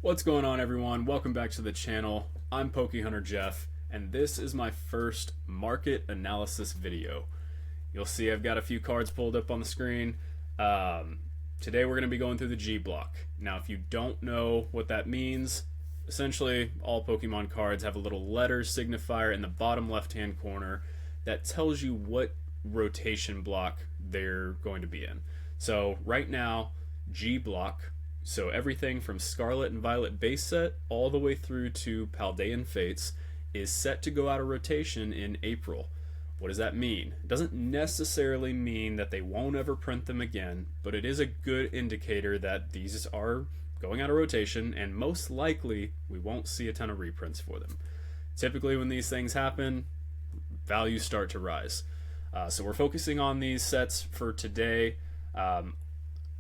What's going on, everyone? Welcome back to the channel. I'm PokeHunter Jeff, and this is my first market analysis video. You'll see I've got a few cards pulled up on the screen. Today we're going to be going through the G block. Now, if you don't know what that means, essentially all Pokemon cards have a little letter signifier in the bottom left-hand corner that tells you what rotation block they're going to be in. So right now, G block, so everything from Scarlet and Violet base set all the way through to Paldean Fates is set to go out of rotation in April. What does that mean? It doesn't necessarily mean that they won't ever print them again, but it is a good indicator that these are going out of rotation, and most likely we won't see a ton of reprints for them. Typically when these things happen, values start to rise. So we're focusing on these sets for today.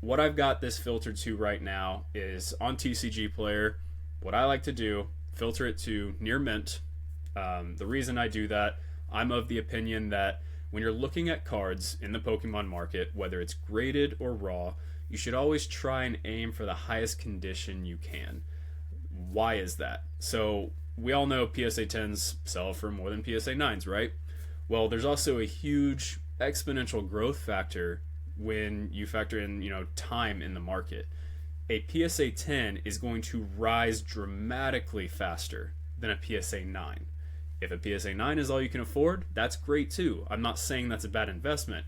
What I've got this filtered to right now is on TCG Player. What I like to do, filter it to near mint. The reason I do that, I'm of the opinion that when you're looking at cards in the Pokemon market, whether it's graded or raw, you should always try and aim for the highest condition you can. Why is that? So we all know PSA 10s sell for more than PSA 9s, right? Well, there's also a huge exponential growth factor when you factor in, time in the market. A PSA 10 is going to rise dramatically faster than a PSA 9. If a PSA 9 is all you can afford, that's great too. I'm not saying that's a bad investment.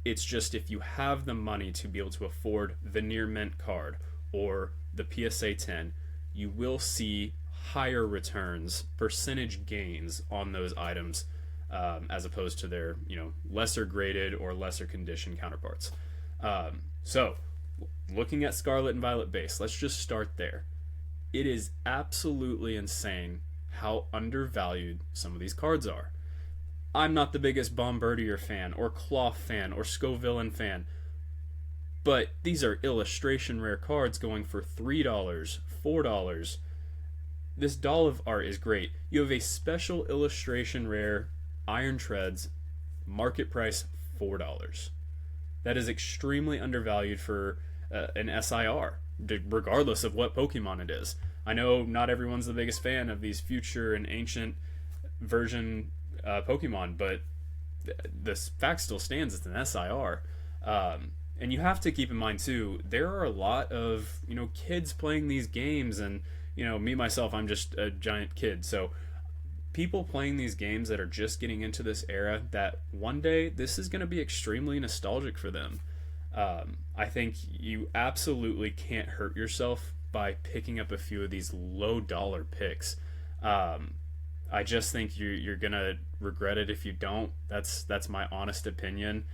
It's just if you have the money to be able to afford the near mint card or the PSA 10, you will see higher returns, percentage gains on those items, as opposed to their lesser graded or lesser conditioned counterparts. So looking at Scarlet and Violet base, let's just start there. It is absolutely insane how undervalued some of these cards are. I'm not the biggest Bombardier fan or Cloth fan or Scovillain fan, but these are illustration rare cards going for $3, $4. This doll of art is great. You have a special illustration rare Iron Treads, market price $4. That is extremely undervalued for an SIR, regardless of what Pokemon it is. I know not everyone's the biggest fan of these future and ancient version Pokemon, but the fact still stands, it's an SIR. And you have to keep in mind too, there are a lot of kids playing these games, and me myself, I'm just a giant kid, so people playing these games that are just getting into this era, that one day this is going to be extremely nostalgic for them. I think you absolutely can't hurt yourself by picking up a few of these low dollar picks. I just think you're gonna regret it if you don't. That's my honest opinion.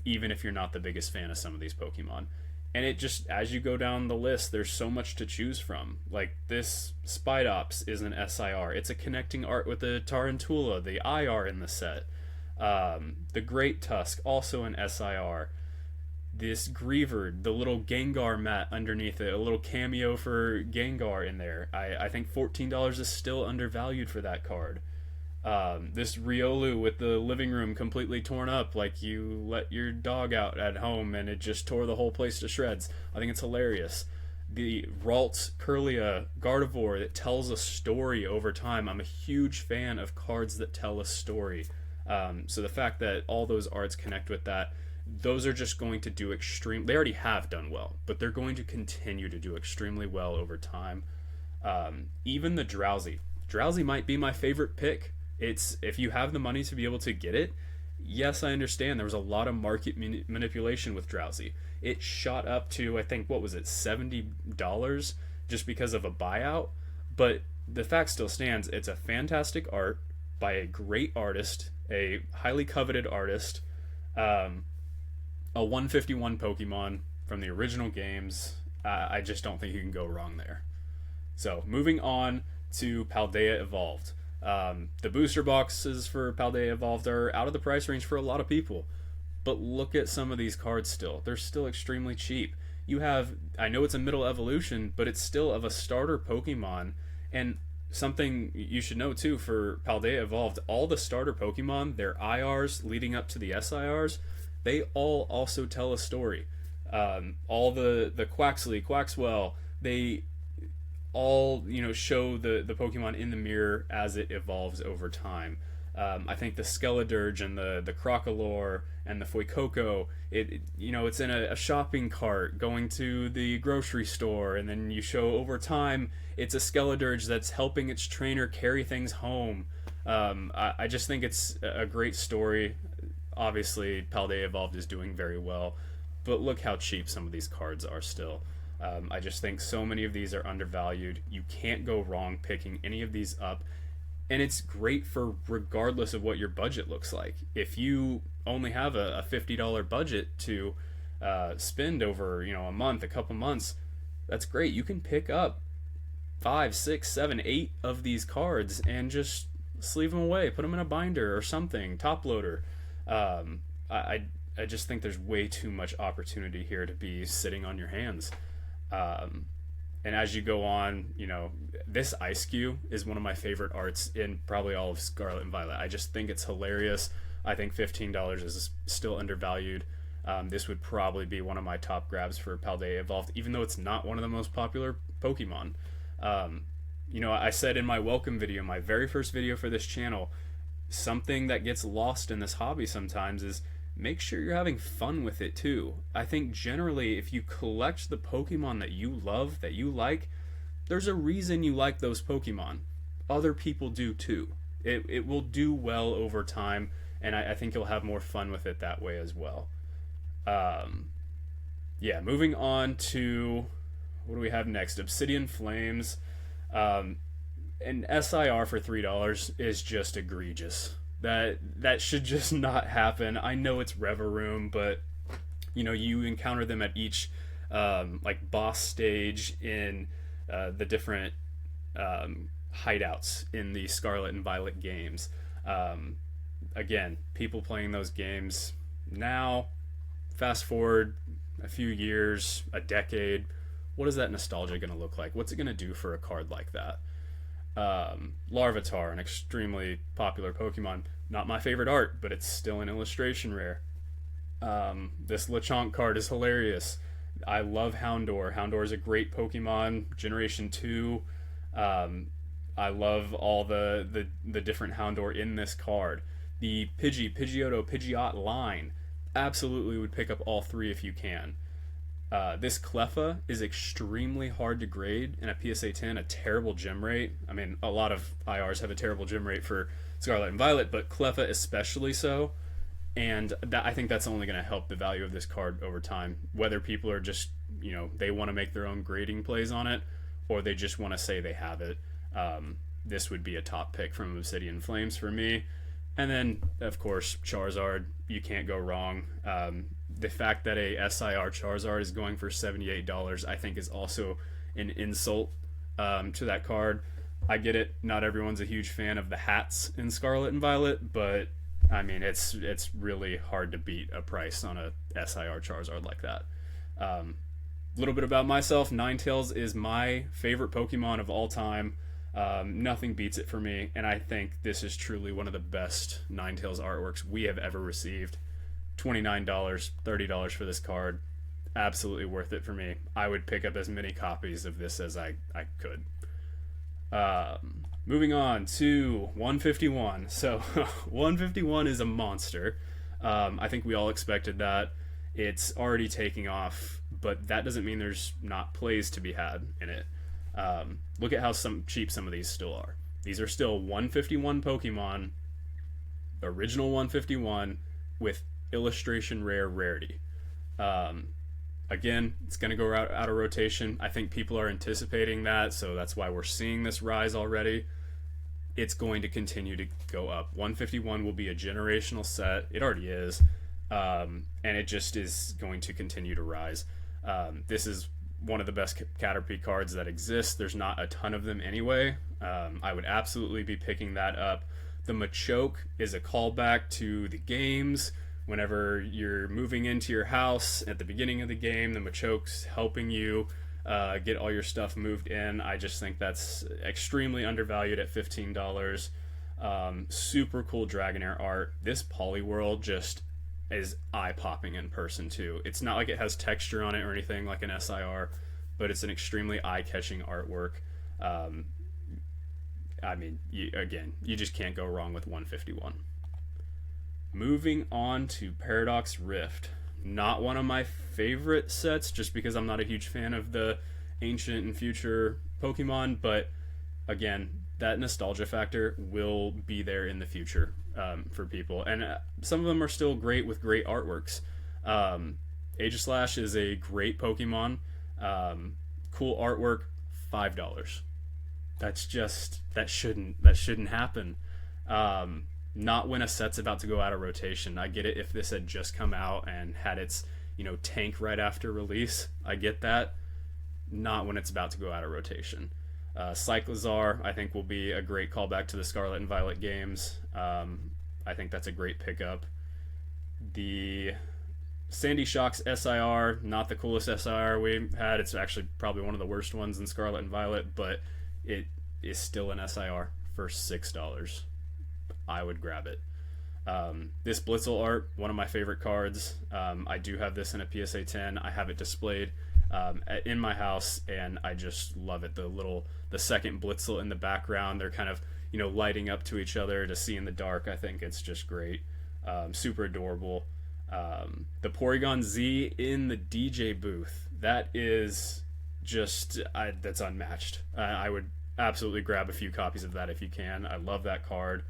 Even if you're not the biggest fan of some of these Pokemon. And it just, as you go down the list, there's so much to choose from. Like this Spidops is an SIR. It's a connecting art with the Tarantula, the IR in the set. The Great Tusk, also an SIR. This Greaver, the little Gengar mat underneath it, a little cameo for Gengar in there. I think $14 is still undervalued for that card. This Riolu with the living room completely torn up, like you let your dog out at home and it just tore the whole place to shreds. I think it's hilarious. The Ralts Kirlia Gardevoir that tells a story over time. I'm a huge fan of cards that tell a story. So the fact that all those arts connect with that, those are just going to do they already have done well, but they're going to continue to do extremely well over time. Even the Drowsy might be my favorite pick. It's, if you have the money to be able to get it, yes, I understand there was a lot of market manipulation with Drowsy. It shot up to, I think, what was it, $70 just because of a buyout. But the fact still stands, it's a fantastic art by a great artist, a highly coveted artist, a 151 Pokemon from the original games. I just don't think you can go wrong there. So moving on to Paldea Evolved. The booster boxes for Paldea Evolved are out of the price range for a lot of people. But look at some of these cards still. They're still extremely cheap. You have, I know it's a middle evolution, but it's still of a starter Pokemon. And something you should know too, for Paldea Evolved, all the starter Pokemon, their IRs leading up to the SIRs, they all also tell a story. All the Quaxley, Quaxwell, they all, show the Pokemon in the mirror as it evolves over time. I think the Skeledirge and the Crocolore and the Fuecoco, it's in a shopping cart going to the grocery store, and then you show over time it's a Skeledirge that's helping its trainer carry things home. I just think it's a great story. Obviously, Paldea Evolved is doing very well, but look how cheap some of these cards are still. I just think so many of these are undervalued. You can't go wrong picking any of these up. And it's great for regardless of what your budget looks like. If you only have a $50 budget to spend over a month, a couple months, that's great. You can pick up 5, 6, 7, 8 of these cards and just sleeve them away, put them in a binder or something, top loader. I just think there's way too much opportunity here to be sitting on your hands. And as you go on, this Ice Cube is one of my favorite arts in probably all of Scarlet and Violet. I just think it's hilarious. I think $15 is still undervalued. This would probably be one of my top grabs for Paldea Evolved, even though it's not one of the most popular Pokemon. I said in my welcome video, my very first video for this channel, something that gets lost in this hobby sometimes is make sure you're having fun with it too. I think generally if you collect the Pokemon that you love, that you like, there's a reason you like those Pokemon. Other people do too. It will do well over time, and I think you'll have more fun with it that way as well. Moving on to, what do we have next? Obsidian Flames. An SIR for $3 is just egregious. That should just not happen. I know it's Reveroom, but you encounter them at each boss stage in the different hideouts in the Scarlet and Violet games. Again, people playing those games now, fast forward a few years, a decade, what is that nostalgia going to look like? What's it going to do for a card like that? Larvitar, an extremely popular Pokemon. Not my favorite art, but it's still an illustration rare. This Lechonk card is hilarious. I love Houndour. Houndour is a great Pokemon. Generation 2. I love all the different Houndour in this card. The Pidgeotto, Pidgeot line. Absolutely would pick up all 3 if you can. This Cleffa is extremely hard to grade in a PSA 10, a terrible gem rate. I mean, a lot of IRs have a terrible gem rate for Scarlet and Violet, but Cleffa especially so. And I think that's only going to help the value of this card over time. Whether people are just, they want to make their own grading plays on it, or they just want to say they have it. This would be a top pick from Obsidian Flames for me. And then, of course, Charizard. You can't go wrong. The fact that a SIR Charizard is going for $78, I think, is also an insult to that card. I get it. Not everyone's a huge fan of the hats in Scarlet and Violet, but I mean, it's really hard to beat a price on a SIR Charizard like that. A little bit about myself. Ninetales is my favorite Pokemon of all time. Nothing beats it for me, and I think this is truly one of the best Ninetales artworks we have ever received. $29, $30 for this card. Absolutely worth it for me. I would pick up as many copies of this as I could. Moving on to 151. So 151 is a monster. I think we all expected that. It's already taking off, but that doesn't mean there's not plays to be had in it. Look at how cheap some of these still are. These are still 151 Pokemon, original 151 with illustration rare rarity. Again, it's going to go out of rotation. I think people are anticipating that, so that's why we're seeing this rise already. It's going to continue to go up. 151 will be a generational set. It already is. And it just is going to continue to rise. This is one of the best Caterpie cards that exists. There's not a ton of them anyway. I would absolutely be picking that up. The Machoke is a callback to the games. Whenever you're moving into your house at the beginning of the game, the Machoke's helping you get all your stuff moved in. I just think that's extremely undervalued at $15. Super cool Dragonair art. This Poliwhirl just is eye-popping in person too. It's not like it has texture on it or anything like an SIR, but it's an extremely eye-catching artwork. I mean, you just can't go wrong with 151. Moving on to Paradox Rift. Not one of my favorite sets, just because I'm not a huge fan of the ancient and future Pokemon, but again, that nostalgia factor will be there in the future for people. And some of them are still great with great artworks. Aegislash is a great Pokemon. Cool artwork, $5. That shouldn't happen. Not when a set's about to go out of rotation. I get it if this had just come out and had its tank right after release. I get that. Not when it's about to go out of rotation. Cyclizar, I think, will be a great callback to the Scarlet and Violet games. I think that's a great pickup. The Sandy Shocks SIR, not the coolest SIR we had. It's actually probably one of the worst ones in Scarlet and Violet, but it is still an SIR for $6. I would grab it. This Blitzel art, one of my favorite cards. I do have this in a PSA 10. I have it displayed in my house, and I just love it. The second Blitzel in the background, they're kind of lighting up to each other to see in the dark. I think it's just great. Super adorable. The Porygon Z in the DJ booth, that is just that's unmatched. I would absolutely grab a few copies of that if you can. I love that card.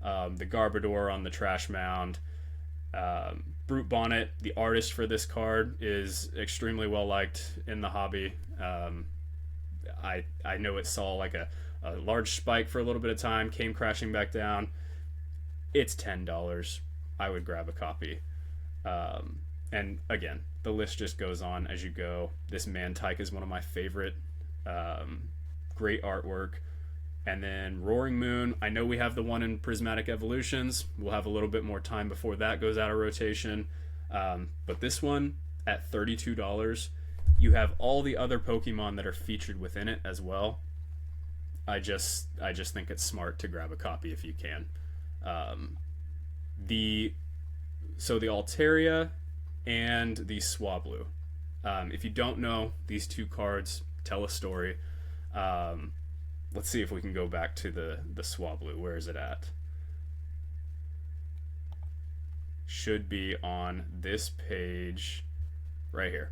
The Garbodor on the trash mound. Brute Bonnet, the artist for this card, is extremely well liked in the hobby. I know it saw like a large spike for a little bit of time, came crashing back down. It's $10. I would grab a copy. And again, the list just goes on as you go. This Mantike is one of my favorite. Great artwork. And then Roaring Moon, I know we have the one in Prismatic Evolutions. We'll have a little bit more time before that goes out of rotation. But this one, at $32, you have all the other Pokemon that are featured within it as well. I just think it's smart to grab a copy if you can. The Altaria and the Swablu. If you don't know, these two cards tell a story. Let's see if we can go back to the Swablu. Where is it at? Should be on this page right here.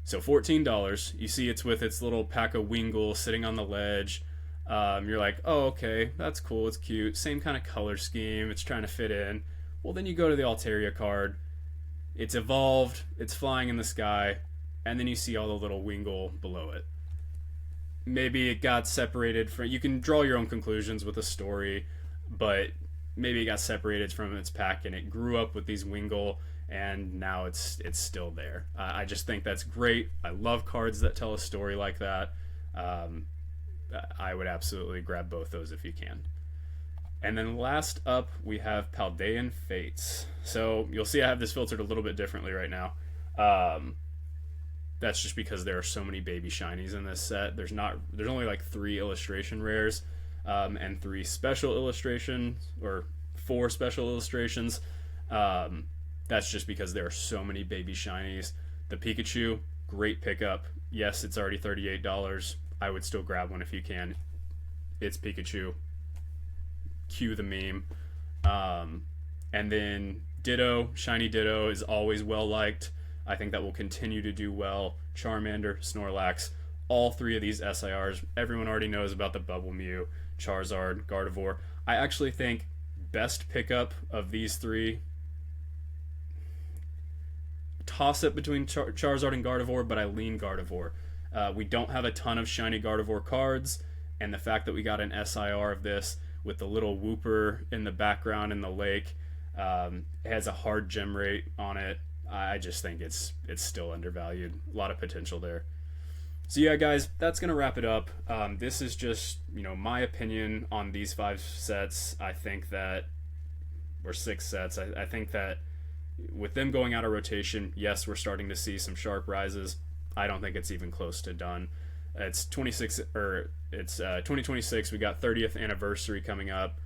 So $14. You see it's with its little pack of Wingull sitting on the ledge. You're like, oh, okay, that's cool, it's cute. Same kind of color scheme, it's trying to fit in. Well, then you go to the Altaria card. It's evolved, it's flying in the sky, and then you see all the little Wingull below it. Maybe it got separated from... You can draw your own conclusions with a story, but maybe it got separated from its pack and it grew up with these Wingull, and now it's still there. I just think that's great. I love cards that tell a story like that. I would absolutely grab both those if you can. And then last up, we have Paldean Fates. So you'll see I have this filtered a little bit differently right now. That's just because there are so many baby shinies in this set. There's only like 3 illustration rares, and 3 special illustrations, or 4 special illustrations. That's just because there are so many baby shinies. The Pikachu, great pickup. Yes, it's already $38. I would still grab one if you can. It's Pikachu. Cue the meme. And then Ditto, Shiny Ditto is always well liked. I think that will continue to do well. Charmander, Snorlax, all 3 of these SIRs. Everyone already knows about the Bubble Mew, Charizard, Gardevoir. I actually think best pickup of these 3, toss it between Charizard and Gardevoir, but I lean Gardevoir. We don't have a ton of shiny Gardevoir cards, and the fact that we got an SIR of this with the little Wooper in the background in the lake, it has a hard gem rate on it. I just think it's still undervalued. A lot of potential there. So yeah, guys, that's gonna wrap it up. This is just my opinion on these 5 sets. I think that, or 6 sets. I think that with them going out of rotation, yes, we're starting to see some sharp rises. I don't think it's even close to done. It's 2026. We got 30th anniversary coming up.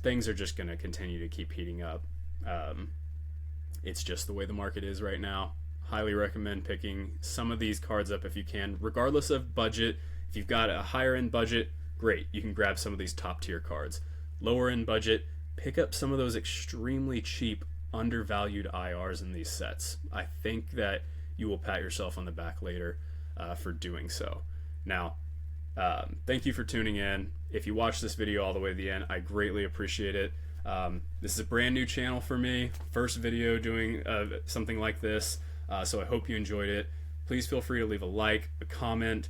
Things are just gonna continue to keep heating up. It's just the way the market is right now. Highly recommend picking some of these cards up if you can, regardless of budget. If you've got a higher end budget, great, you can grab some of these top tier cards. Lower end budget, pick up some of those extremely cheap undervalued IRs in these sets. I think that you will pat yourself on the back later for doing so. Now, thank you for tuning in. If you watched this video all the way to the end, I greatly appreciate it. This is a brand new channel for me, first video doing something like this, so I hope you enjoyed it. Please feel free to leave a like, a comment,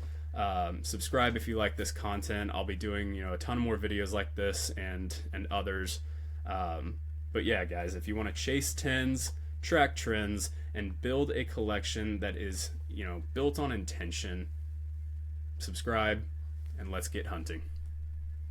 subscribe if you like this content. I'll be doing a ton more videos like this and others. But yeah, guys, if you want to chase tens, track trends, and build a collection that is built on intention, subscribe and let's get hunting.